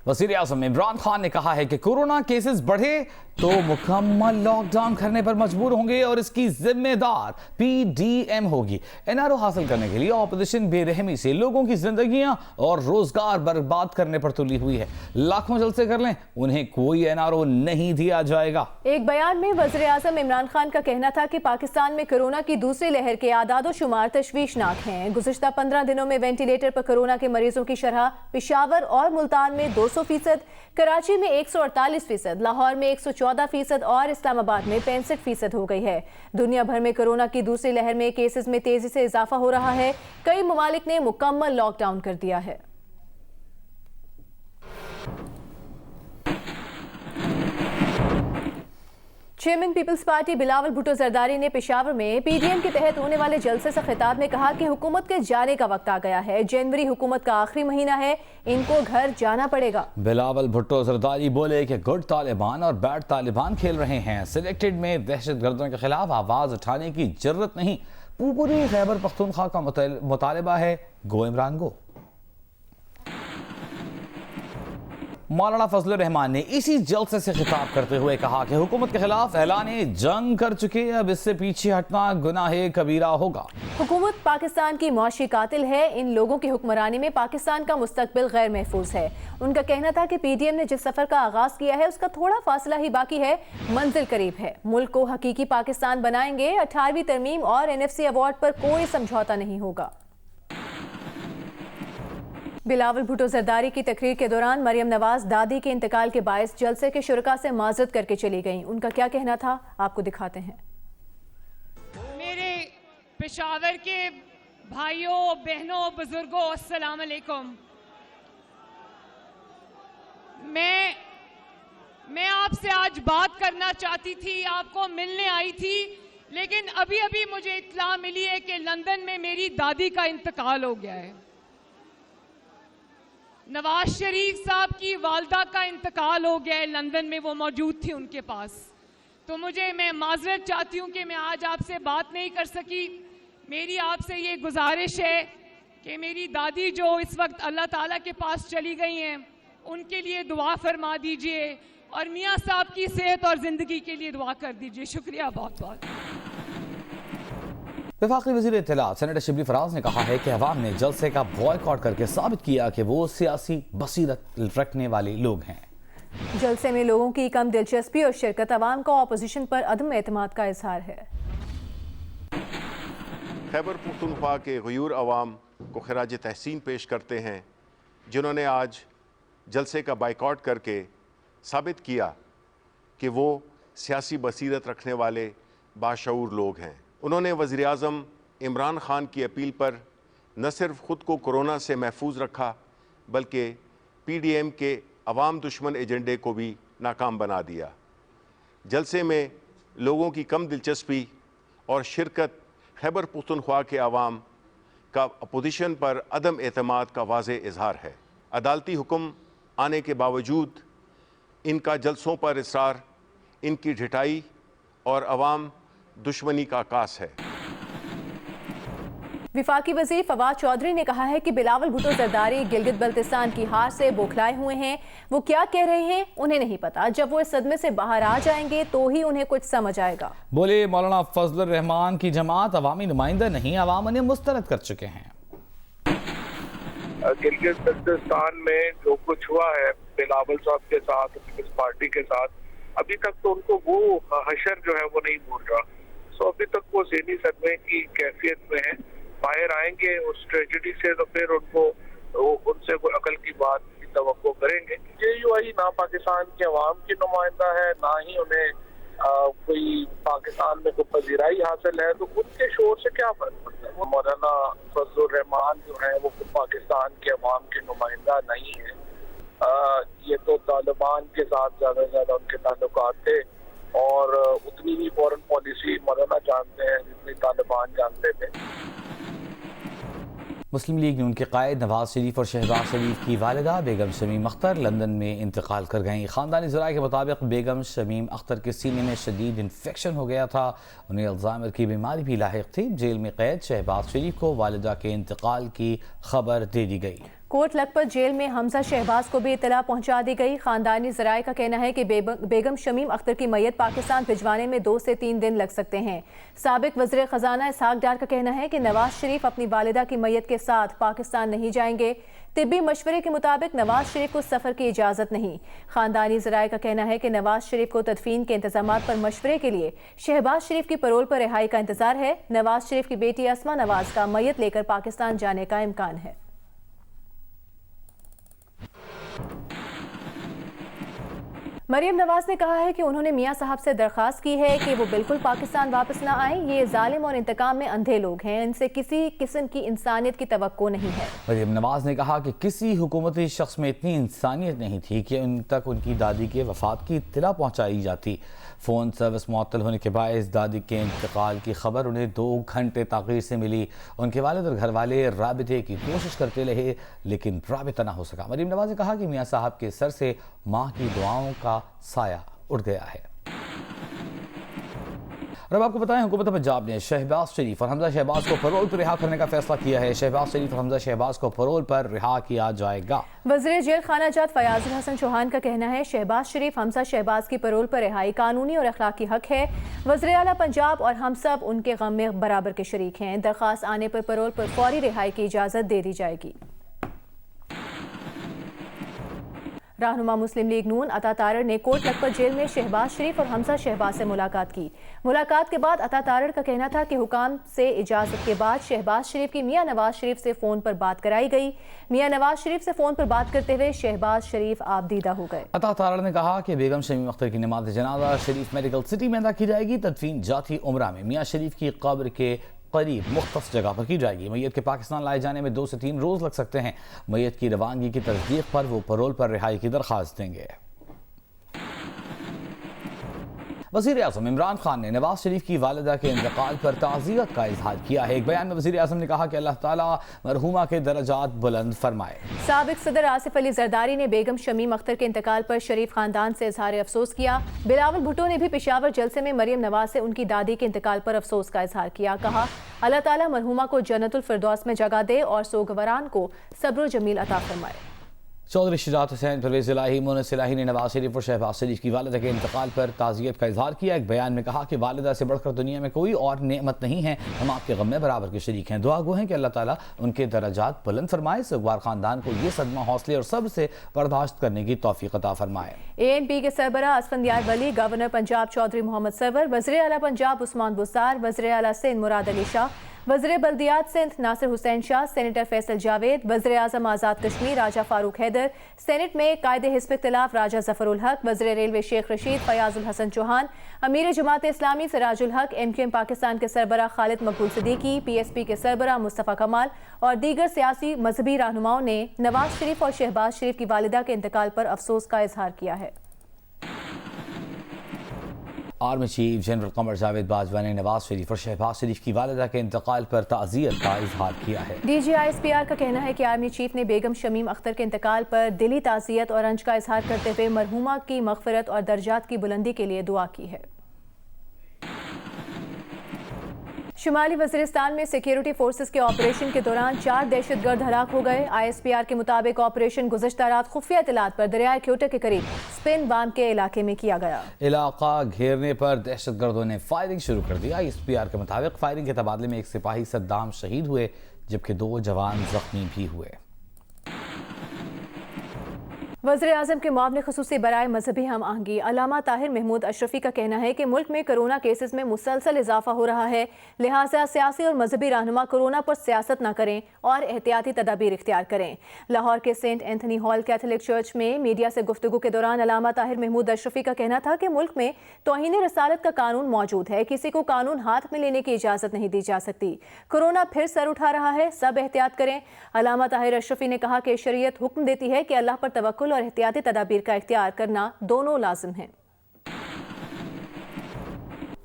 وزیر اعظم عمران خان نے کہا ہے کہ کورونا کیسز بڑھے تو مکمل لاک ڈاؤن کرنے پر مجبور ہوں گے اور اس کی ذمہ دار پی ڈی ایم ہوگی۔ این آر او حاصل کرنے کے لیے اپوزیشن بے رحمی سے لوگوں کی زندگیاں اور روزگار برباد کرنے پر تلی ہوئی ہے۔ لاکھوں جلسے کر لیں، انہیں کوئی این آر او نہیں دیا جائے گا۔ ایک بیان میں وزیر اعظم عمران خان کا کہنا تھا کہ پاکستان میں کورونا کی دوسری لہر کے اعداد و شمار تشویشناک ہیں۔ گزشتہ 15 دنوں میں وینٹیلیٹر پر کورونا کے مریضوں کی شرح پشاور اور ملتان میں 200%، کراچی میں 148%، لاہور میں 114% اور اسلام آباد میں 65% ہو گئی ہے۔ دنیا بھر میں کورونا کی دوسری لہر میں کیسز میں تیزی سے اضافہ ہو رہا ہے۔ کئی ممالک نے مکمل لاک ڈاؤن کر دیا ہے۔ Chairman Peoples Party Bilawal Bhutto Zardari نے پشاور میں پی ڈی ایم کے تحت ہونے والے جلسے سے خطاب میں کہا کہ حکومت کے جانے کا وقت آ گیا ہے۔ جنوری حکومت کا آخری مہینہ ہے، ان کو گھر جانا پڑے گا۔ بلاول بھٹو زرداری بولے کہ گڈ طالبان اور بیڈ طالبان کھیل رہے ہیں۔ سلیکٹڈ میں دہشت گردوں کے خلاف آواز اٹھانے کی جرت نہیں۔ پوری خیبر پختونخوا کا مطالبہ ہے، گو عمران گو۔ مولانا فضل الرحمان نے اسی جلسے سے خطاب کرتے ہوئے کہا کہ حکومت کے خلاف اعلان جنگ کر چکے، اب اس سے پیچھے ہٹنا گناہ کبیرہ ہوگا۔ حکومت پاکستان کی معاشی قاتل ہے، ان لوگوں کی حکمرانی میں پاکستان کا مستقبل غیر محفوظ ہے۔ ان کا کہنا تھا کہ پی ڈی ایم نے جس سفر کا آغاز کیا ہے اس کا تھوڑا فاصلہ ہی باقی ہے، منزل قریب ہے۔ ملک کو حقیقی پاکستان بنائیں گے، 18ویں ترمیم اور NFC ایوارڈ پر کوئی سمجھوتا نہیں ہوگا۔ بلاول بھٹو زرداری کی تقریر کے دوران مریم نواز دادی کے انتقال کے باعث جلسے کے شرکاء سے معذرت کر کے چلی گئیں۔ ان کا کیا کہنا تھا، آپ کو دکھاتے ہیں۔ میرے پشاور کے بھائیوں، بہنوں، بزرگوں، السلام علیکم۔ میں آپ سے آج بات کرنا چاہتی تھی، آپ کو ملنے آئی تھی، لیکن ابھی مجھے اطلاع ملی ہے کہ لندن میں میری دادی کا انتقال ہو گیا ہے۔ نواز شریف صاحب کی والدہ کا انتقال ہو گیا ہے، لندن میں وہ موجود تھی ان کے پاس، تو میں معذرت چاہتی ہوں کہ میں آج آپ سے بات نہیں کر سکی۔ میری آپ سے یہ گزارش ہے کہ میری دادی جو اس وقت اللہ تعالیٰ کے پاس چلی گئی ہیں، ان کے لیے دعا فرما دیجئے اور میاں صاحب کی صحت اور زندگی کے لیے دعا کر دیجئے۔ شکریہ بہت بہت۔ وفاقی وزیر اطلاعات سینیٹر شبلی فراز نے کہا ہے کہ عوام نے جلسے کا بوائیکاٹ کر کے ثابت کیا کہ وہ سیاسی بصیرت رکھنے والے لوگ ہیں۔ جلسے میں لوگوں کی کم دلچسپی اور شرکت عوام کا اپوزیشن پر عدم اعتماد کا اظہار ہے۔ خیبر پختونخوا کے غیور عوام کو خراج تحسین پیش کرتے ہیں، جنہوں نے آج جلسے کا بائیکاٹ کر کے ثابت کیا کہ وہ سیاسی بصیرت رکھنے والے باشعور لوگ ہیں۔ انہوں نے وزیر اعظم عمران خان کی اپیل پر نہ صرف خود کو کورونا سے محفوظ رکھا بلکہ پی ڈی ایم کے عوام دشمن ایجنڈے کو بھی ناکام بنا دیا۔ جلسے میں لوگوں کی کم دلچسپی اور شرکت خیبر پختونخوا کے عوام کا اپوزیشن پر عدم اعتماد کا واضح اظہار ہے۔ عدالتی حکم آنے کے باوجود ان کا جلسوں پر اصرار ان کی ڈھٹائی اور عوام دشمنی کا عکاس ہے۔ وفاقی وزیر فواد چودھری نے کہا ہے کہ بلاول بھٹو زرداری گلگت بلتستان کی ہار سے بوکھلائے ہوئے ہیں، وہ کیا کہہ رہے ہیں انہیں نہیں پتا، جب وہ اس صدمے سے باہر آ جائیں گے تو ہی انہیں کچھ سمجھ آئے گا۔ بولے مولانا فضل الرحمان کی جماعت عوامی نمائندہ نہیں، عوام انہیں مسترد کر چکے ہیں۔ گلگت بلتستان میں جو کچھ ہوا ہے بلاول صاحب کے ساتھ، پیپلز پارٹی کے ساتھ، ابھی تک تو ان کو وہ حشر جو ہے وہ نہیں بھول رہا، ابھی تک وہ ذہنی صدمے کی کیفیت میں ہیں۔ باہر آئیں گے اس ٹریجڈی سے تو پھر ان سے کوئی عقل کی بات کی توقع کریں گے۔ JUI نہ پاکستان کے عوام کی نمائندہ ہے، نہ ہی انہیں کوئی پاکستان میں کوئی پذیرائی حاصل ہے، تو ان کے شور سے کیا فرق پڑتا ہے۔ مولانا فضل الرحمان جو ہے وہ پاکستان کے عوام کے نمائندہ نہیں ہے۔ یہ تو طالبان کے ساتھ زیادہ سے زیادہ ان کے تعلقات تھے اور اتنی ہی فورن پالیسی مولانا جانتے ہیں جتنی طالبان جانتے تھے۔ مسلم لیگ نون کے قائد نواز شریف اور شہباز شریف کی والدہ بیگم شمیم اختر لندن میں انتقال کر گئیں۔ خاندانی ذرائع کے مطابق بیگم شمیم اختر کے سینے میں شدید انفیکشن ہو گیا تھا، انہیں الزائمر کی بیماری بھی لاحق تھی۔ جیل میں قید شہباز شریف کو والدہ کے انتقال کی خبر دے دی گئی۔ کوٹ لکھپت جیل میں حمزہ شہباز کو بھی اطلاع پہنچا دی گئی۔ خاندانی ذرائع کا کہنا ہے کہ بیگم شمیم اختر کی میت پاکستان بھجوانے میں 2 سے 3 دن لگ سکتے ہیں۔ سابق وزیر خزانہ اسحاق ڈار کا کہنا ہے کہ نواز شریف اپنی والدہ کی میت کے ساتھ پاکستان نہیں جائیں گے۔ طبی مشورے کے مطابق نواز شریف کو سفر کی اجازت نہیں۔ خاندانی ذرائع کا کہنا ہے کہ نواز شریف کو تدفین کے انتظامات پر مشورے کے لیے شہباز شریف کی پیرول پر رہائی کا انتظار ہے۔ نواز شریف کی بیٹی اسما نواز کا میت لے کر پاکستان جانے کا امکان ہے۔ مریم نواز نے کہا ہے کہ انہوں نے میاں صاحب سے درخواست کی ہے کہ وہ بالکل پاکستان واپس نہ آئیں۔ یہ ظالم اور انتقام میں اندھے لوگ ہیں، ان سے کسی قسم کی انسانیت کی توقع نہیں ہے۔ مریم نواز نے کہا کہ کسی حکومتی شخص میں اتنی انسانیت نہیں تھی کہ ان تک ان کی دادی کے وفات کی اطلاع پہنچائی جاتی۔ فون سروس معطل ہونے کے باعث دادی کے انتقال کی خبر انہیں 2 گھنٹے تاخیر سے ملی۔ ان کے والد اور گھر والے رابطے کی کوشش کرتے رہے لیکن رابطہ نہ ہو سکا۔ مریم نواز نے کہا کہ میاں صاحب کے سر سے ماں کی دعاؤں کا سایہ اٹھ گیا ہے۔ اور اب آپ کو بتائیں، حکومت پنجاب نے شہباز شریف اور حمزہ شہباز کو پیرول پر رہا کرنے کا فیصلہ کیا ہے۔ شہباز شریف اور حمزہ شہباز کو پیرول پر رہا کیا جائے گا۔ وزیر جیل خانہ جات فیاض الحسن چوہان کا کہنا ہے شہباز شریف حمزہ شہباز کی پیرول پر رہائی قانونی اور اخلاقی حق ہے۔ وزیر اعلیٰ پنجاب اور ہم سب ان کے غم میں برابر کے شریک ہیں۔ درخواست آنے پر پیرول پر فوری رہائی کی اجازت دے دی جائے گی۔ رہنما مسلم لیگ نون عطا تارڑ نے کوٹ لکھپت جیل میں شہباز شریف اور حمزہ شہباز سے ملاقات کی۔ ملاقات کے بعد عطا تارڑ کا کہنا تھا کہ حکام سے اجازت کے بعد شہباز شریف کی میاں نواز شریف سے فون پر بات کرائی گئی۔ میاں نواز شریف سے فون پر بات کرتے ہوئے شہباز شریف آپ دیدہ ہو گئے۔ عطا تارڑ نے کہا کہ بیگم شمیم اختر کی نماز جنازہ شریف میڈیکل سٹی میں ادا کی جائے گی۔ تدفین جاتی عمرہ میں میاں شریف کی قبر کے قریب مختص جگہ پر کی جائے گی۔ میت کے پاکستان لائے جانے میں 2 سے 3 روز لگ سکتے ہیں۔ میت کی روانگی کی تصدیق پر وہ پیرول پر رہائی کی درخواست دیں گے۔ وزیر اعظم عمران خان نے نواز شریف کی والدہ کے انتقال پر تعزیت کا اظہار کیا ہے۔ ایک بیان میں وزیر اعظم نے کہا کہ اللہ تعالیٰ مرحومہ کے درجات بلند فرمائے۔ سابق صدر آصف علی زرداری نے بیگم شمیم اختر کے انتقال پر شریف خاندان سے اظہار افسوس کیا۔ بلاول بھٹو نے بھی پشاور جلسے میں مریم نواز سے ان کی دادی کے انتقال پر افسوس کا اظہار کیا۔ کہا اللہ تعالیٰ مرحومہ کو جنت الفردوس میں جگہ دے اور سوگواران کو صبر و جمیل عطا فرمائے۔ چودھری شجاعت حسین، پرویز الہی، مونس الہی نے نواز شریف اور شہباز شریف کی والدہ کے انتقال پر تعزیت کا اظہار کیا۔ ایک بیان میں کہا کہ والدہ سے بڑھ کر دنیا میں کوئی اور نعمت نہیں ہے، ہم آپ کے غم میں برابر کے شریک ہیں۔ دعا گو ہیں کہ اللہ تعالیٰ ان کے درجات بلند فرمائے، سوگوار خاندان کو یہ صدمہ حوصلے اور صبر سے برداشت کرنے کی توفیق عطا فرمائے۔ ANP کے سربراہ اسفندیار ولی، گورنر پنجاب چودھری محمد سرور، وزیر اعلیٰ پنجاب عثمان بزدار، وزیر اعلیٰ سندھ مراد علی شاہ، وزیر بلدیات سندھ ناصر حسین شاہ، سینیٹر فیصل جاوید، وزیر اعظم آزاد کشمیر راجہ فاروق حیدر، سینٹ میں قائد حزب اختلاف راجہ ظفر الحق، وزیر ریلوے شیخ رشید فیاض الحسن چوہان، امیر جماعت اسلامی سراج الحق، MQM پاکستان کے سربراہ خالد مقبول صدیقی، PSP کے سربراہ مصطفیٰ کمال اور دیگر سیاسی مذہبی رہنماؤں نے نواز شریف اور شہباز شریف کی والدہ کے انتقال پر افسوس کا اظہار کیا ہے۔ Army chief general Qamar Javed Bajwa نے نواز شریف اور شہباز شریف کی والدہ کے انتقال پر تعزیت کا اظہار کیا ہے۔ DG ISPR کا کہنا ہے کہ آرمی چیف نے بیگم شمیم اختر کے انتقال پر دلی تعزیت اور رنج کا اظہار کرتے ہوئے مرحومہ کی مغفرت اور درجات کی بلندی کے لیے دعا کی ہے۔ شمالی وزیرستان میں سیکیورٹی فورسز کے آپریشن کے دوران 4 دہشت گرد ہلاک ہو گئے۔ ISPR کے مطابق آپریشن گزشتہ رات خفیہ اطلاعات پر دریائے کیوٹا کے قریب سپن بام کے علاقے میں کیا گیا۔ علاقہ گھیرنے پر دہشت گردوں نے فائرنگ شروع کر دی۔ ISPR کے مطابق فائرنگ کے تبادلے میں ایک سپاہی صدام شہید ہوئے جبکہ 2 جوان زخمی بھی ہوئے۔ وزیر اعظم کے معاون خصوصی برائے مذہبی ہم آہنگی علامہ طاہر محمود اشرفی کا کہنا ہے کہ ملک میں کرونا کیسز میں مسلسل اضافہ ہو رہا ہے، لہٰذا سیاسی اور مذہبی رہنما کرونا پر سیاست نہ کریں اور احتیاطی تدابیر اختیار کریں۔ لاہور کے Saint Anthony Hall Catholic Church میں میڈیا سے گفتگو کے دوران علامہ طاہر محمود اشرفی کا کہنا تھا کہ ملک میں توہین رسالت کا قانون موجود ہے، کسی کو قانون ہاتھ میں لینے کی اجازت نہیں دی جا سکتی۔ کرونا پھر سر اٹھا رہا ہے، سب احتیاط کریں۔ علامہ طاہر اشرفی نے کہا کہ شریعت حکم دیتی ہے کہ اللہ پر توکل اور احتیاطی تدابیر کا اختیار کرنا دونوں لازم ہیں۔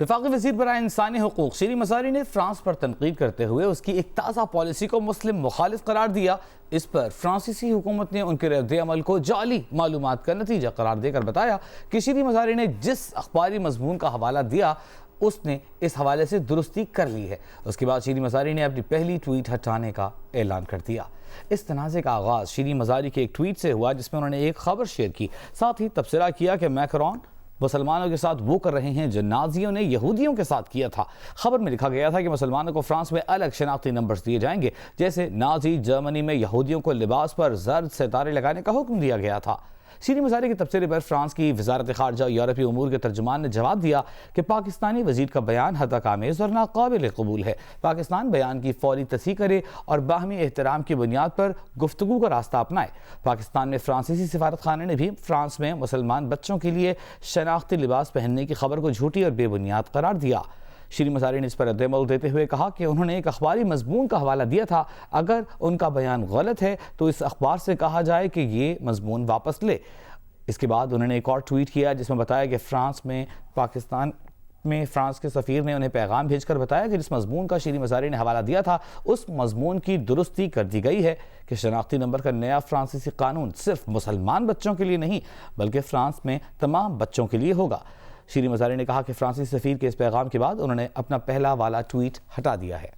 وفاقی وزیر برائے انسانی حقوق شیریں مزاری نے فرانس پر تنقید کرتے ہوئے اس کی ایک تازہ پالیسی کو مسلم مخالف قرار دیا۔ اس پر فرانسیسی حکومت نے ان کے رد عمل کو جعلی معلومات کا نتیجہ قرار دے کر بتایا کہ شیریں مزاری نے جس اخباری مضمون کا حوالہ دیا اس نے اس حوالے سے درستی کر لی ہے۔ اس کے بعد شیریں مزاری نے اپنی پہلی ٹویٹ ہٹانے کا اعلان کر دیا۔ اس تنازع کا آغاز شیریں مزاری کے ایک ٹویٹ سے ہوا جس میں انہوں نے ایک خبر شیئر کی، ساتھ ہی تبصرہ کیا کہ میکرون مسلمانوں کے ساتھ وہ کر رہے ہیں جو نازیوں نے یہودیوں کے ساتھ کیا تھا۔ خبر میں لکھا گیا تھا کہ مسلمانوں کو فرانس میں الگ شناختی نمبرز دیے جائیں گے، جیسے نازی جرمنی میں یہودیوں کو لباس پر زرد ستارے لگانے کا حکم دیا گیا تھا۔ شیریں مزاری کے تبصرے پر فرانس کی وزارت خارجہ اور یورپی امور کے ترجمان نے جواب دیا کہ پاکستانی وزیر کا بیان ہتک آمیز اور ناقابل قبول ہے۔ پاکستان بیان کی فوری تصحیح کرے اور باہمی احترام کی بنیاد پر گفتگو کا راستہ اپنائے۔ پاکستان میں فرانسیسی سفارت خانے نے بھی فرانس میں مسلمان بچوں کے لیے شناختی لباس پہننے کی خبر کو جھوٹی اور بے بنیاد قرار دیا۔ شیریں مزاری نے اس پر رد عمل دیتے ہوئے کہا کہ انہوں نے ایک اخباری مضمون کا حوالہ دیا تھا، اگر ان کا بیان غلط ہے تو اس اخبار سے کہا جائے کہ یہ مضمون واپس لے۔ اس کے بعد انہوں نے ایک اور ٹویٹ کیا جس میں بتایا کہ پاکستان میں فرانس کے سفیر نے انہیں پیغام بھیج کر بتایا کہ جس مضمون کا شیریں مزاری نے حوالہ دیا تھا اس مضمون کی درستی کر دی گئی ہے کہ شناختی نمبر کا نیا فرانسیسی قانون صرف مسلمان بچوں کے لیے نہیں بلکہ فرانس میں تمام بچوں کے لیے ہوگا۔ شیریں مزاری نے کہا کہ فرانسیسی سفیر کے اس پیغام کے بعد انہوں نے اپنا پہلا والا ٹویٹ ہٹا دیا ہے۔